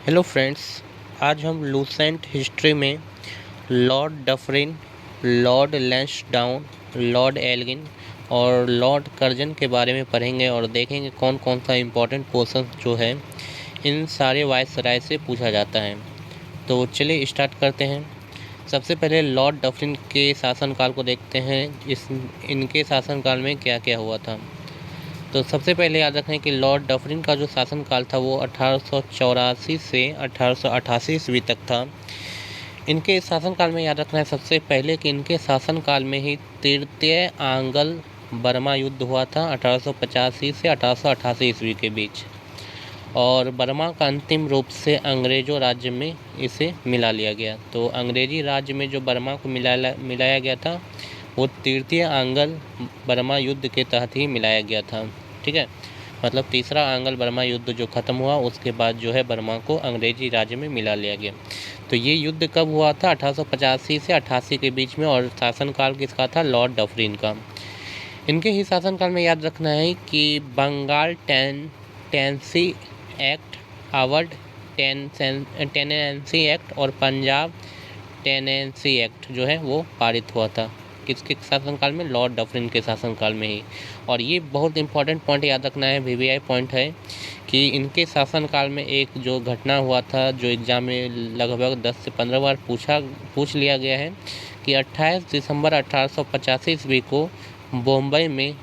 Hello friends, आज हम Lucent history में Lord Dufferin, Lord Lansdowne, Lord Elgin और लॉर्ड कर्जन के बारे में पढ़ेंगे और देखेंगे कौन कौन सा इम्पोर्टेंट क्वेश्चन जो है इन सारे वायसराय से पूछा जाता है। तो चलिए स्टार्ट करते हैं। सबसे पहले लॉर्ड डफरिन के शासनकाल को देखते हैं। इनके शासनकाल में क्या क्या हुआ था। तो सबसे पहले याद रखें कि लॉर्ड डफरिन का जो शासनकाल था वो 1884 से 1888 ईस्वी तक था। इनके शासनकाल में याद रखना है सबसे पहले कि इनके शासनकाल में ही तृतीय आंग्ल बर्मा युद्ध हुआ था 1885 से 1888 ईस्वी के बीच, और बर्मा का अंतिम रूप से अंग्रेजों राज्य में इसे मिला लिया गया। तो अंग्रेजी राज्य में जो बर्मा को मिलाया गया था वो तृतीय आंग्ल बर्मा युद्ध के तहत ही मिलाया गया था। ठीक है, मतलब तीसरा आंग्ल बर्मा युद्ध जो ख़त्म हुआ उसके बाद जो है बर्मा को अंग्रेजी राज्य में मिला लिया गया। तो ये युद्ध कब हुआ था? 1885 से 88 के बीच में, और शासनकाल किसका था? लॉर्ड डफरिन का। इनके ही शासनकाल में याद रखना है कि Bengal Tenancy Act, Awadh Tenancy Act और पंजाब टेनेंसी एक्ट जो है वो पारित हुआ था। किसके शासनकाल में? लॉर्ड डफरिन के शासनकाल में ही। और ये बहुत इंपॉर्टेंट पॉइंट याद रखना है, वीवीआई पॉइंट है कि इनके शासनकाल में एक जो घटना हुआ था जो एग्जाम में लगभग 10 से 15 बार पूछ लिया गया है कि 28 दिसंबर 1885 ईस्वी को बम्बई में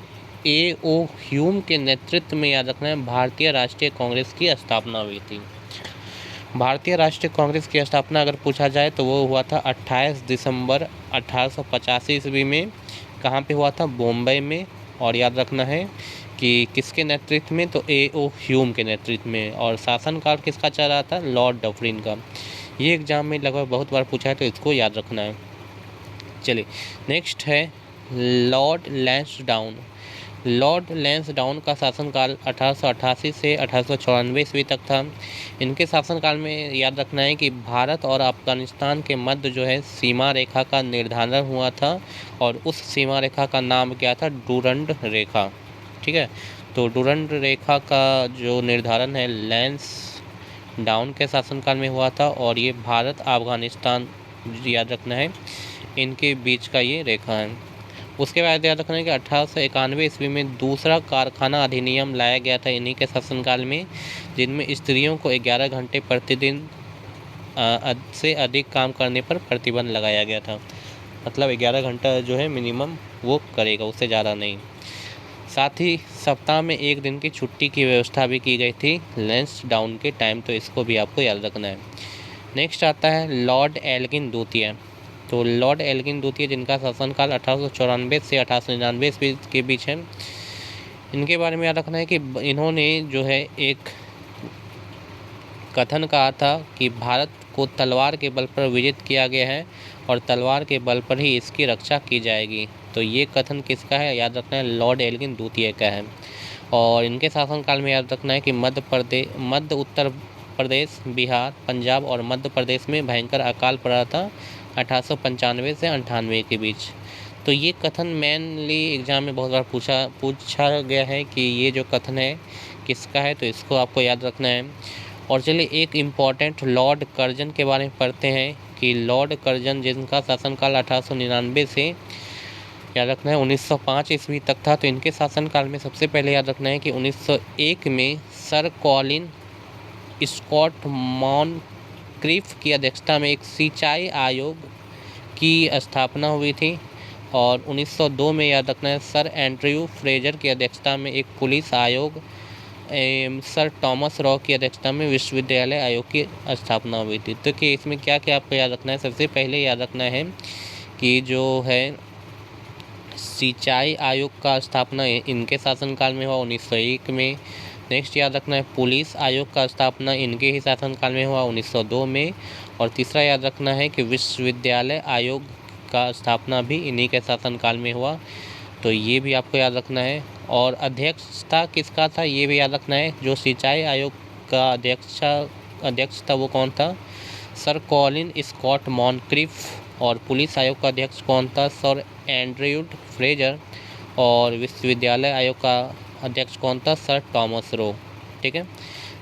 ए.ओ. ह्यूम के नेतृत्व में, याद रखना है, भारतीय राष्ट्रीय कांग्रेस की स्थापना हुई थी। भारतीय राष्ट्रीय कांग्रेस की स्थापना अगर पूछा जाए तो वो हुआ था 28 दिसंबर 1885 ईस्वी में। कहाँ पे हुआ था? बम्बई में। और याद रखना है कि किसके नेतृत्व में? तो ए.ओ. ह्यूम के नेतृत्व में। और शासनकाल किसका चल रहा था? लॉर्ड डफरिन का। ये एग्जाम में लगभग बहुत बार पूछा है तो इसको याद रखना है। चलिए नेक्स्ट है लॉर्ड लैंसडाउन। लॉर्ड लैंसडाउन का शासनकाल 1888 से 1894 ईस्वी तक था। इनके शासनकाल में याद रखना है कि भारत और अफगानिस्तान के मध्य जो है सीमा रेखा का निर्धारण हुआ था, और उस सीमा रेखा का नाम क्या था? डूरंड रेखा। ठीक है, तो डूरंड रेखा का जो निर्धारण है लैंसडाउन के शासनकाल में हुआ था, और ये भारत अफगानिस्तान, याद रखना है, इनके बीच का ये रेखा है। उसके बाद याद रखना है कि 1891 ईस्वी में दूसरा कारखाना अधिनियम लाया गया था इन्हीं के शासनकाल में, जिनमें स्त्रियों को 11 घंटे प्रतिदिन से अधिक काम करने पर प्रतिबंध लगाया गया था। मतलब 11 घंटा जो है मिनिमम वो करेगा, उससे ज़्यादा नहीं। साथ ही सप्ताह में एक दिन की छुट्टी की व्यवस्था भी की गई थी लैंसडाउन के टाइम, तो इसको भी आपको याद रखना है। नेक्स्ट आता है लॉर्ड एल्गिन द्वितीय। तो लॉर्ड एल्गिन द्वितीय, जिनका शासनकाल 1894 से 1899 ईस्वी के बीच है, इनके बारे में याद रखना है कि इन्होंने जो है एक कथन कहा था कि भारत को तलवार के बल पर विजित किया गया है और तलवार के बल पर ही इसकी रक्षा की जाएगी। तो ये कथन किसका है? याद रखना है लॉर्ड एल्गिन द्वितीय का है। और इनके शासनकाल में याद रखना है कि मध्य उत्तर प्रदेश, बिहार, पंजाब और मध्य प्रदेश में भयंकर अकाल पड़ा था 1895 से 98 के बीच। तो ये कथन मेनली एग्जाम में बहुत बार पूछा गया है कि ये जो कथन है किसका है, तो इसको आपको याद रखना है। और चलिए एक इम्पॉर्टेंट लॉर्ड कर्जन के बारे में पढ़ते हैं कि लॉर्ड कर्जन, जिनका शासनकाल 1899 से, याद रखना है, 1905 ईस्वी तक था। तो इनके शासनकाल में सबसे पहले याद रखना है कि 1901 में सर कॉलिन स्कॉट मॉनक्रिफ की अध्यक्षता में एक सिंचाई आयोग की स्थापना हुई थी। और 1902 में याद रखना है सर एंड्रयू फ्रेजर की अध्यक्षता में एक पुलिस आयोग, सर टॉमस रॉ की अध्यक्षता में विश्वविद्यालय आयोग की स्थापना हुई थी। तो कि इसमें क्या क्या आपको याद रखना है? सबसे पहले याद रखना है कि जो है सिंचाई आयोग का स्थापना इनके शासनकाल में हुआ 1901 में। नेक्स्ट याद रखना है पुलिस आयोग का स्थापना इनके ही शासनकाल में हुआ 1902 में। और तीसरा याद रखना है कि विश्वविद्यालय आयोग का स्थापना भी इन्हीं के शासनकाल में हुआ, तो ये भी आपको याद रखना है। और अध्यक्षता किसका था ये भी याद रखना है। जो सिंचाई आयोग का अध्यक्ष था वो कौन था? Sir Colin Scott Moncrieff. और पुलिस आयोग का अध्यक्ष कौन था? Sir Andrew Fraser. और विश्वविद्यालय आयोग का अध्यक्ष कौन था? Sir Thomas Roe. ठीक है,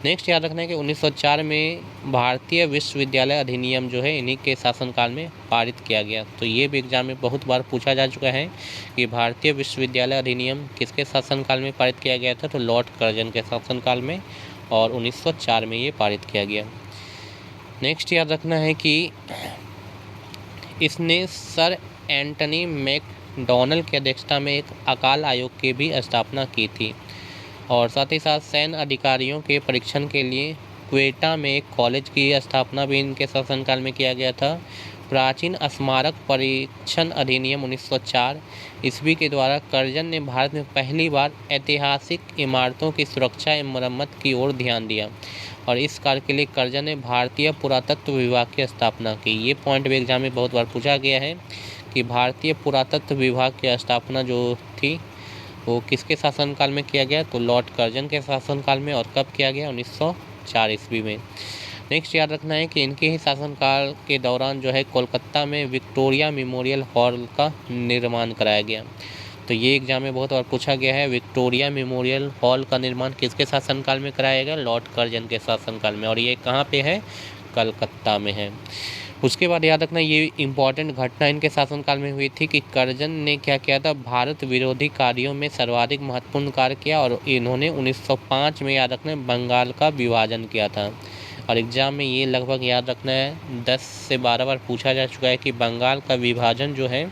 नेक्स्ट याद रखना है कि 1904 में भारतीय विश्वविद्यालय अधिनियम जो है इन्हीं के शासनकाल में पारित किया गया। तो ये भी एग्जाम में बहुत बार पूछा जा चुका है कि भारतीय विश्वविद्यालय अधिनियम किसके शासनकाल में पारित किया गया था, तो लॉर्ड कर्जन के शासनकाल में, और 1904 में ये पारित किया गया। नेक्स्ट याद रखना है कि इसने सर एंटनी मैकडॉनल की अध्यक्षता में एक अकाल आयोग की भी स्थापना की थी, और साथ ही साथ सैन्य अधिकारियों के परीक्षण के लिए क्वेटा में एक कॉलेज की स्थापना भी इनके शासनकाल में किया गया था। प्राचीन स्मारक परीक्षण अधिनियम 1904 ईस्वी के द्वारा कर्जन ने भारत में पहली बार ऐतिहासिक इमारतों की सुरक्षा एवं मरम्मत की ओर ध्यान दिया, और इस कार्य के लिए कर्जन ने भारतीय पुरातत्व विभाग की स्थापना की। ये पॉइंट भी एग्जाम में बहुत बार पूछा गया है कि भारतीय पुरातत्व विभाग की स्थापना जो थी वो किसके शासनकाल में किया गया, तो लॉर्ड कर्जन के शासनकाल में, और कब किया गया, 1904 ईस्वी में। नेक्स्ट याद रखना है कि इनके ही शासनकाल के दौरान जो है कोलकाता में विक्टोरिया मेमोरियल हॉल का निर्माण कराया गया। तो ये एग्जाम में बहुत बार पूछा गया है, विक्टोरिया मेमोरियल हॉल का निर्माण किसके शासनकाल में कराया गया, लॉर्ड कर्जन के शासनकाल में, और ये कहाँ पे है, कलकत्ता में है। उसके बाद याद रखना ये इम्पॉर्टेंट घटना इनके शासनकाल में हुई थी कि कर्जन ने क्या किया था, भारत विरोधी कार्यों में सर्वाधिक महत्वपूर्ण कार्य किया, और इन्होंने 1905 में याद रखना बंगाल का विभाजन किया था। और एग्ज़ाम में ये लगभग याद रखना है 10 से 12 बार पूछा जा चुका है कि बंगाल का विभाजन जो है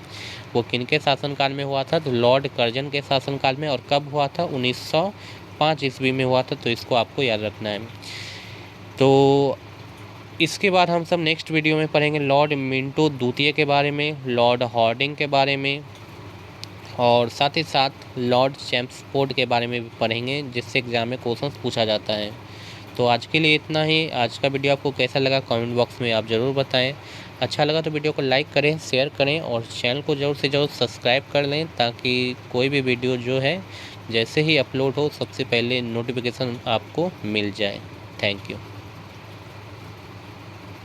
वो किनके शासनकाल में हुआ था, तो लॉर्ड कर्जन के शासनकाल में, और कब हुआ था, 1905 ईस्वी में हुआ था। तो इसको आपको याद रखना है। तो इसके बाद हम सब नेक्स्ट वीडियो में पढ़ेंगे लॉर्ड मिंटो द्वितीय के बारे में, लॉर्ड हॉर्डिंग के बारे में, और साथ ही साथ लॉर्ड चैम्स्फोर्ड के बारे में भी पढ़ेंगे, जिससे एग्जाम में क्वेश्चंस पूछा जाता है। तो आज के लिए इतना ही। आज का वीडियो आपको कैसा लगा कमेंट बॉक्स में आप ज़रूर बताएं। अच्छा लगा तो वीडियो को लाइक करें, शेयर करें, और चैनल को ज़रूर से ज़रूर सब्सक्राइब कर लें, ताकि कोई भी वीडियो जो है जैसे ही अपलोड हो सबसे पहले नोटिफिकेशन आपको मिल जाए। Thank you.